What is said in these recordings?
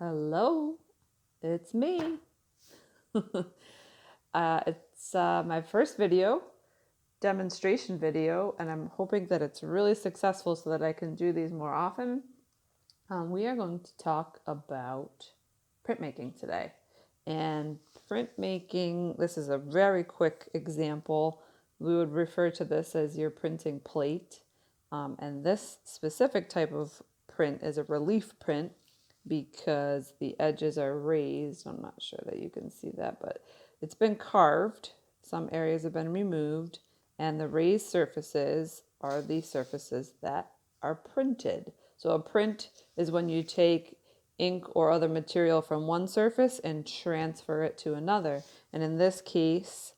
Hello, it's me. It's my first demonstration video, and I'm hoping that it's really successful so that I can do these more often. We are going to talk about printmaking today. And printmaking, this is a very quick example. We would refer to this as your printing plate. And this specific type of print is a relief print because the edges are raised. I'm not sure that you can see that, but it's been carved. Some areas have been removed, and the raised surfaces are the surfaces that are printed. So a print is when you take ink or other material from one surface and transfer it to another. And in this case,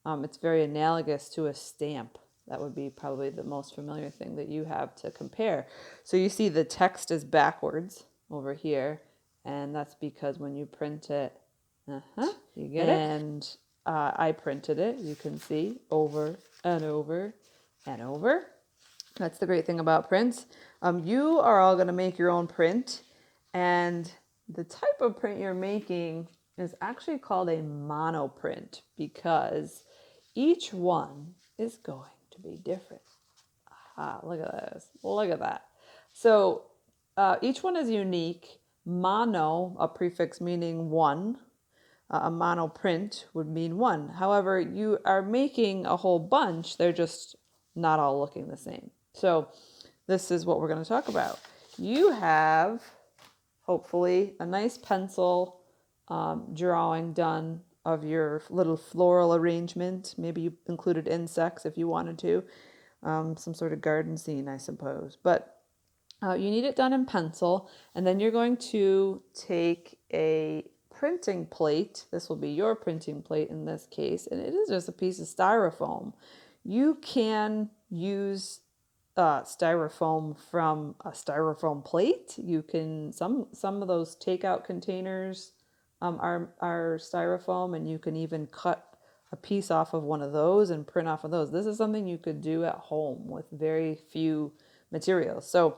it's very analogous to a stamp. That would be probably the most familiar thing that you have to compare. So you see the text is backwards over here, and that's because when you print it, you get it? And I printed it, you can see, over and over and over. That's the great thing about prints. You are all going to make your own print, and the type of print you're making is actually called a monoprint because each one is going to be different. Ah, look at this. Look at that. So each one is unique. Mono, a prefix meaning one, a monoprint would mean one. However, you are making a whole bunch. They're just not all looking the same. So this is what we're going to talk about. You have, hopefully, a nice pencil drawing done of your little floral arrangement. Maybe you included insects if you wanted to. Some sort of garden scene, I suppose. But you need it done in pencil, and then you're going to take a printing plate. This will be your printing plate in this case, and it is just a piece of styrofoam. You can use styrofoam from a styrofoam plate. You can some of those takeout containers are styrofoam, and you can even cut a piece off of one of those and print off of those. This is something you could do at home with very few materials. So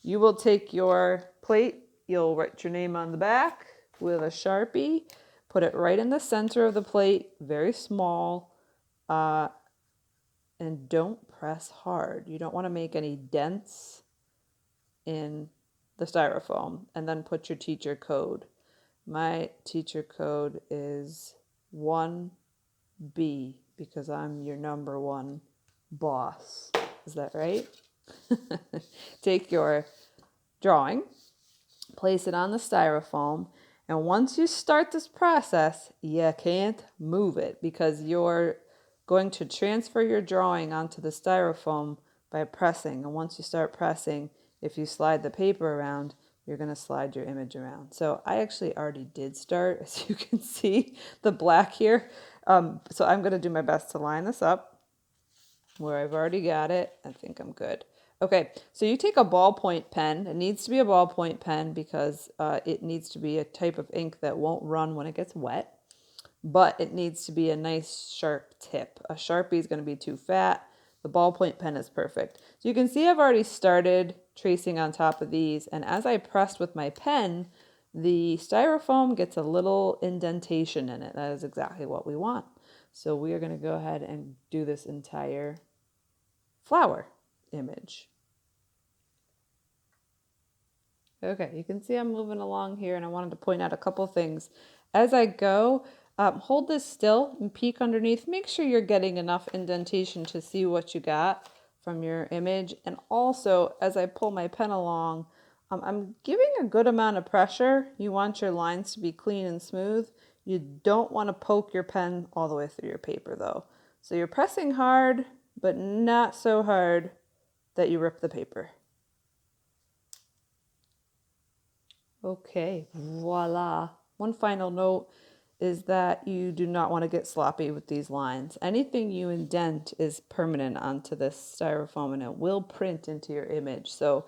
you will take your plate, you'll write your name on the back with a Sharpie, put it right in the center of the plate, very small, and don't press hard. You don't want to make any dents in the styrofoam, and then put your teacher code. My teacher code is 1B because I'm your number one boss. Is that right? Take your drawing, place it on the styrofoam, and once you start this process, you can't move it because you're going to transfer your drawing onto the styrofoam by pressing. And once you start pressing, if you slide the paper around, you're going to slide your image around. So I actually already did start, as you can see, the black here. So I'm going to do my best to line this up where I've already got it. I think I'm good. Okay, so you take a ballpoint pen. It needs to be a ballpoint pen because it needs to be a type of ink that won't run when it gets wet, but it needs to be a nice sharp tip. A Sharpie is going to be too fat. The ballpoint pen is perfect. So you can see I've already started tracing on top of these, and as I pressed with my pen, the styrofoam gets a little indentation in it. That is exactly what we want. So we are going to go ahead and do this entire flower image. Okay, you can see I'm moving along here, and I wanted to point out a couple things. As I go, hold this still and peek underneath. Make sure you're getting enough indentation to see what you got from your image. And also, as I pull my pen along, I'm giving a good amount of pressure. You want your lines to be clean and smooth. You don't want to poke your pen all the way through your paper, though. So you're pressing hard, but not so hard that you rip the paper. Okay, voila. One final note is that you do not want to get sloppy with these lines. Anything you indent is permanent onto this styrofoam, and it will print into your image. So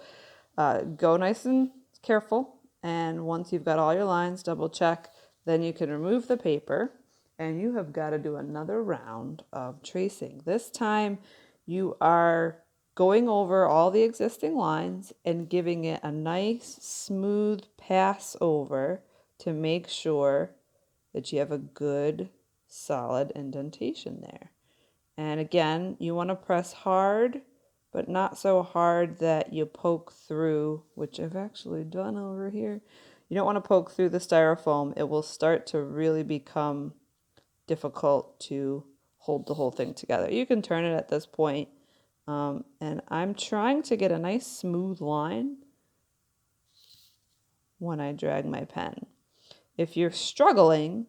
go nice and careful, and once you've got all your lines, double check, then you can remove the paper, and you have got to do another round of tracing. This time you are going over all the existing lines and giving it a nice smooth pass over to make sure that you have a good solid indentation there. And again, you want to press hard, but not so hard that you poke through, which I've actually done over here. You don't want to poke through the styrofoam. It will start to really become difficult to hold the whole thing together. You can turn it at this point. And I'm trying to get a nice smooth line when I drag my pen. If you're struggling,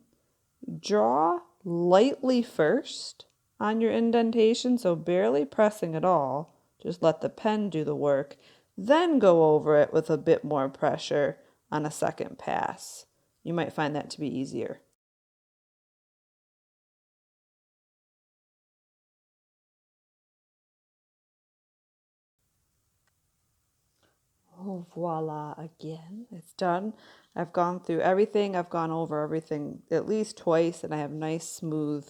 draw lightly first on your indentation, so barely pressing at all. Just let the pen do the work. Then go over it with a bit more pressure on a second pass. You might find that to be easier. Oh, voila, again, it's done. I've gone through everything. I've gone over everything at least twice, and I have nice, smooth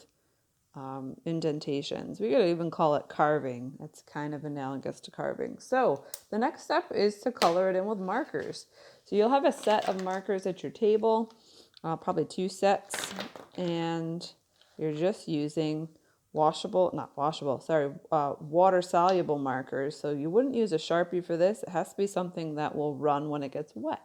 indentations. We could even call it carving. It's kind of analogous to carving. So the next step is to color it in with markers. So you'll have a set of markers at your table, probably 2 sets, and you're just using water soluble markers. So you wouldn't use a Sharpie for this. It has to be something that will run when it gets wet.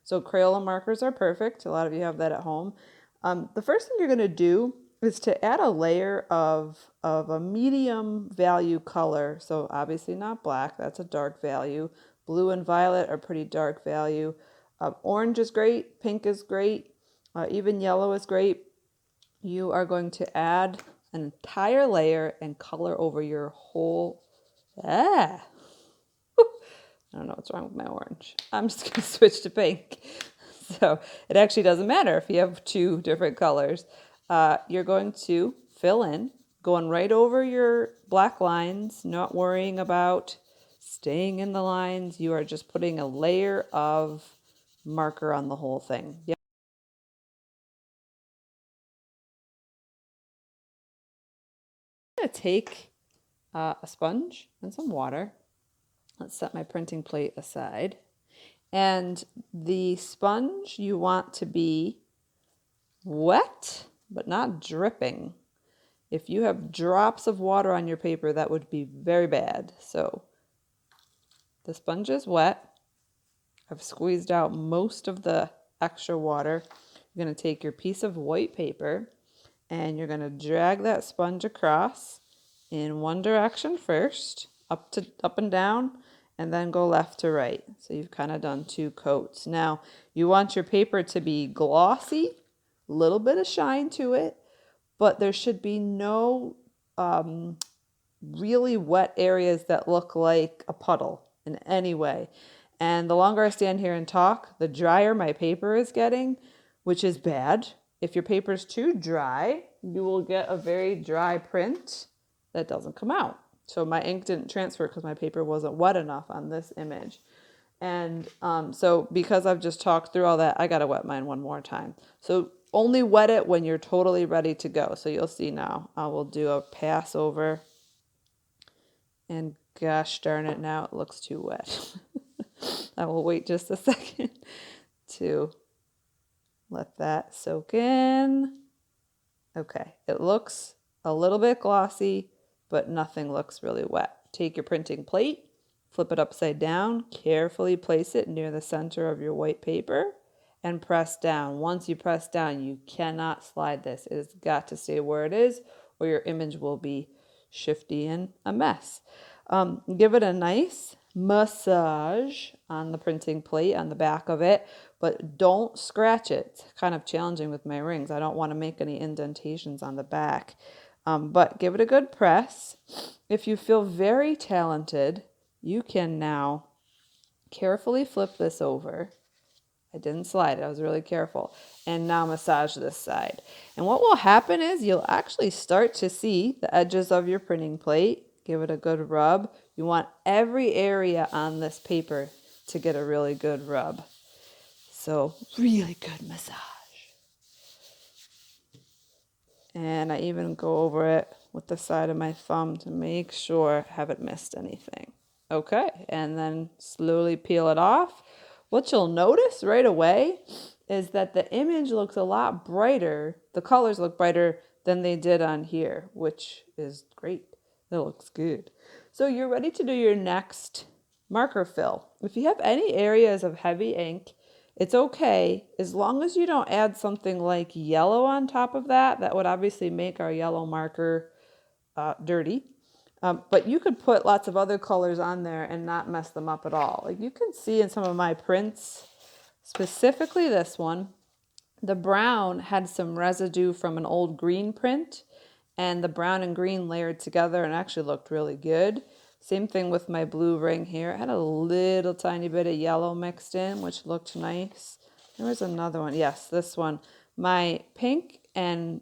So Crayola markers are perfect. A lot of you have that at home. The first thing you're going to do is to add a layer of a medium value color. So obviously not black, that's a dark value. Blue and violet are pretty dark value. Orange is great, pink is great, even yellow is great. You are going to add an entire layer and color over your whole, I don't know what's wrong with my orange. I'm just going to switch to pink. So it actually doesn't matter if you have 2 different colors. You're going to fill in, going right over your black lines, not worrying about staying in the lines. You are just putting a layer of marker on the whole thing. Yep. I'm going to take a sponge and some water. Let's set my printing plate aside. And the sponge you want to be wet, but not dripping. If you have drops of water on your paper, that would be very bad. So the sponge is wet. I've squeezed out most of the extra water. You're going to take your piece of white paper and you're going to drag that sponge across in one direction first, up and down, and then go left to right. So you've kind of done 2 coats. Now, you want your paper to be glossy, a little bit of shine to it, but there should be no really wet areas that look like a puddle in any way. And the longer I stand here and talk, the drier my paper is getting, which is bad. If your paper is too dry, you will get a very dry print that doesn't come out. So my ink didn't transfer because my paper wasn't wet enough on this image. And so because I've just talked through all that, I got to wet mine one more time. So only wet it when you're totally ready to go. So you'll see now. I will do a pass over. And gosh darn it, now it looks too wet. I will wait just a second to let that soak in. Okay, it looks a little bit glossy, but nothing looks really wet. Take your printing plate, flip it upside down, carefully place it near the center of your white paper, and press down. Once you press down, you cannot slide this. It has got to stay where it is, or your image will be shifty and a mess. Give it a nice massage on the printing plate, on the back of it, but don't scratch it. It's kind of challenging with my rings. I don't want to make any indentations on the back, but give it a good press. If you feel very talented, you can now carefully flip this over. I didn't slide it. I was really careful. And now massage this side. And what will happen is you'll actually start to see the edges of your printing plate. Give it a good rub. You want every area on this paper to get a really good rub. So really good massage. And I even go over it with the side of my thumb to make sure I haven't missed anything. Okay, and then slowly peel it off. What you'll notice right away is that the image looks a lot brighter. The colors look brighter than they did on here, which is great. That looks good. So you're ready to do your next marker fill. If you have any areas of heavy ink, it's okay as long as you don't add something like yellow on top of that. That would obviously make our yellow marker dirty. But you could put lots of other colors on there and not mess them up at all. Like you can see in some of my prints, specifically this one, the brown had some residue from an old green print, and the brown and green layered together and actually looked really good. Same thing with my blue ring here. It had a little tiny bit of yellow mixed in, which looked nice. There was another one. Yes, this one. My pink and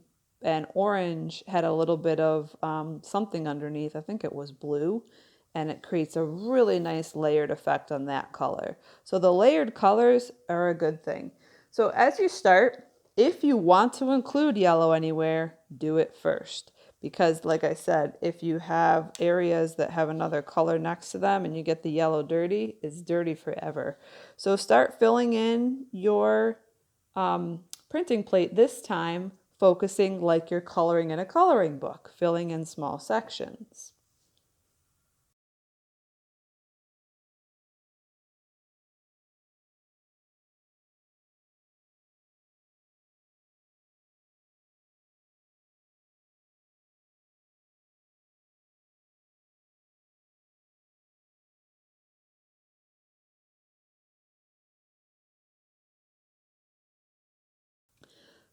orange had a little bit of something underneath. I think it was blue. And it creates a really nice layered effect on that color. So the layered colors are a good thing. So as you start, if you want to include yellow anywhere, do it first. Because like I said, if you have areas that have another color next to them and you get the yellow dirty, it's dirty forever. So start filling in your printing plate this time, focusing like you're coloring in a coloring book, filling in small sections.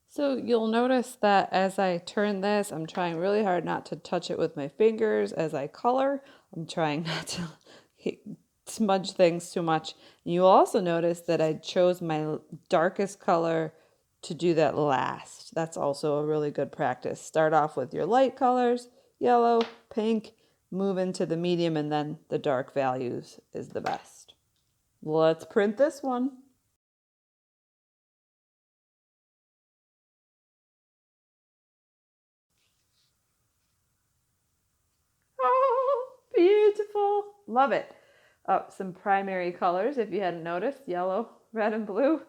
So you'll notice that as I turn this, I'm trying really hard not to touch it with my fingers as I color. I'm trying not to smudge things too much. You'll also notice that I chose my darkest color to do that last. That's also a really good practice. Start off with your light colors, yellow, pink, move into the medium, and then the dark values is the best. Let's print this one. Oh, beautiful. Love it. Some primary colors, if you hadn't noticed, yellow, red, and blue.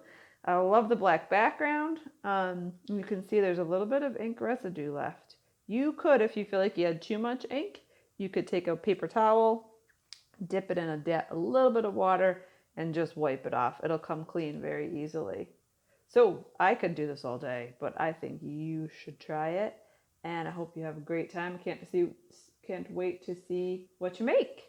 I love the black background. You can see there's a little bit of ink residue left. You could, if you feel like you had too much ink, you could take a paper towel, dip it in a little bit of water, and just wipe it off. It'll come clean very easily. So I could do this all day, but I think you should try it. And I hope you have a great time. Can't wait to see what you make.